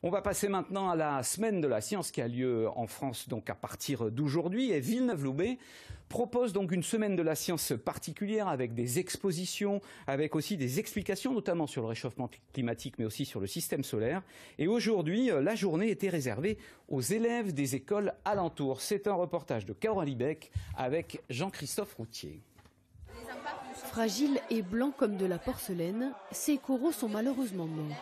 On va passer maintenant à la semaine de la science qui a lieu en France donc à partir d'aujourd'hui. Et Villeneuve-Loubet propose donc une semaine de la science particulière avec des expositions, avec aussi des explications notamment sur le réchauffement climatique mais aussi sur le système solaire. Et aujourd'hui, la journée était réservée aux élèves des écoles alentours. C'est un reportage de Caroline Beck avec Jean-Christophe Routier. Fragiles et blancs comme de la porcelaine, ces coraux sont malheureusement morts.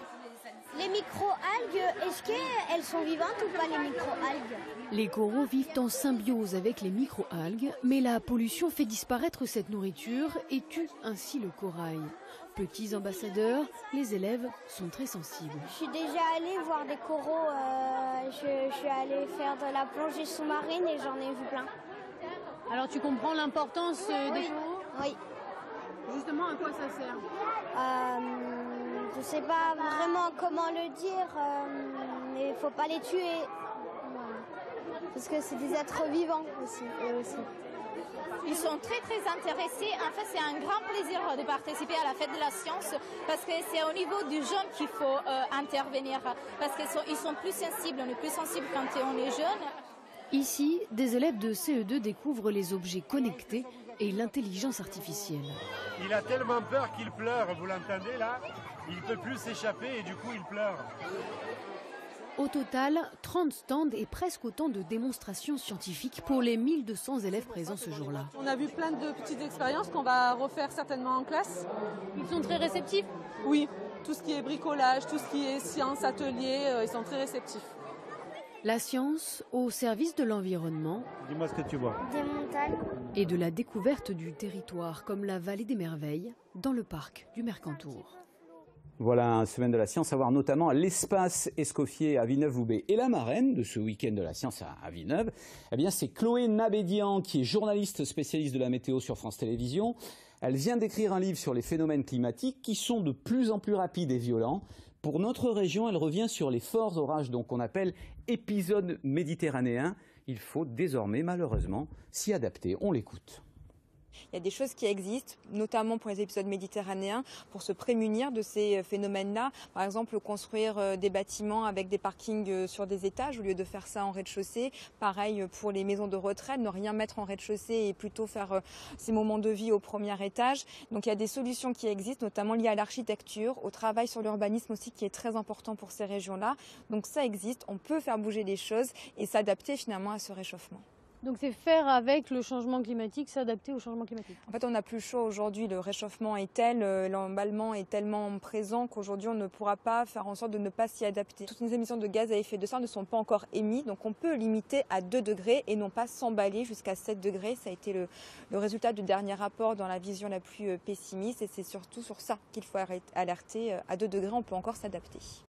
Les micro-algues, est-ce qu'elles sont vivantes ou pas les micro-algues? Les coraux vivent en symbiose avec les micro-algues, mais la pollution fait disparaître cette nourriture et tue ainsi le corail. Petits ambassadeurs, les élèves sont très sensibles. Je suis déjà allée voir des coraux, je suis allée faire de la plongée sous-marine et j'en ai vu plein. Alors tu comprends l'importance des coraux? Oui. Justement, à quoi ça sert? Je ne sais pas vraiment comment le dire, mais il ne faut pas les tuer. Parce que c'est des êtres vivants aussi, eux aussi. Ils sont très intéressés. En fait, c'est un grand plaisir de participer à la fête de la science parce que c'est au niveau du jeune qu'il faut intervenir. Parce qu'ils sont plus sensibles, on est plus sensible quand on est jeune. Ici, des élèves de CE2 découvrent les objets connectés et l'intelligence artificielle. Il a tellement peur qu'il pleure, vous l'entendez là? Il ne peut plus s'échapper et du coup il pleure. Au total, 30 stands et presque autant de démonstrations scientifiques pour les 1200 élèves présents ce jour-là. On a vu plein de petites expériences qu'on va refaire certainement en classe. Ils sont très réceptifs? Oui, tout ce qui est bricolage, tout ce qui est science, atelier, ils sont très réceptifs. La science au service de l'environnement. Dis-moi ce que tu vois. Des montagnes. Et de la découverte du territoire comme la vallée des merveilles dans le parc du Mercantour. Voilà, une semaine de la science, à voir notamment l'espace Escoffier à Villeneuve-Loubet. Et la marraine de ce week-end de la science à Villeneuve, eh bien, c'est Chloé Nabédian, qui est journaliste spécialiste de la météo sur France Télévisions. Elle vient d'écrire un livre sur les phénomènes climatiques qui sont de plus en plus rapides et violents. Pour notre région, elle revient sur les forts orages donc qu'on appelle épisodes méditerranéens. Il faut désormais, malheureusement, s'y adapter. On l'écoute. Il y a des choses qui existent, notamment pour les épisodes méditerranéens, pour se prémunir de ces phénomènes-là. Par exemple, construire des bâtiments avec des parkings sur des étages au lieu de faire ça en rez-de-chaussée. Pareil pour les maisons de retraite, ne rien mettre en rez-de-chaussée et plutôt faire ces moments de vie au premier étage. Donc il y a des solutions qui existent, notamment liées à l'architecture, au travail sur l'urbanisme aussi qui est très important pour ces régions-là. Donc ça existe, on peut faire bouger les choses et s'adapter finalement à ce réchauffement. Donc c'est faire avec le changement climatique, s'adapter au changement climatique. En fait, on n'a plus le choix aujourd'hui. Le réchauffement est tel, l'emballement est tellement présent qu'aujourd'hui, on ne pourra pas faire en sorte de ne pas s'y adapter. Toutes les émissions de gaz à effet de serre ne sont pas encore émises, donc on peut limiter à 2 degrés et non pas s'emballer jusqu'à 7 degrés. Ça a été le résultat du dernier rapport dans la vision la plus pessimiste et c'est surtout sur ça qu'il faut alerter. À 2 degrés, on peut encore s'adapter.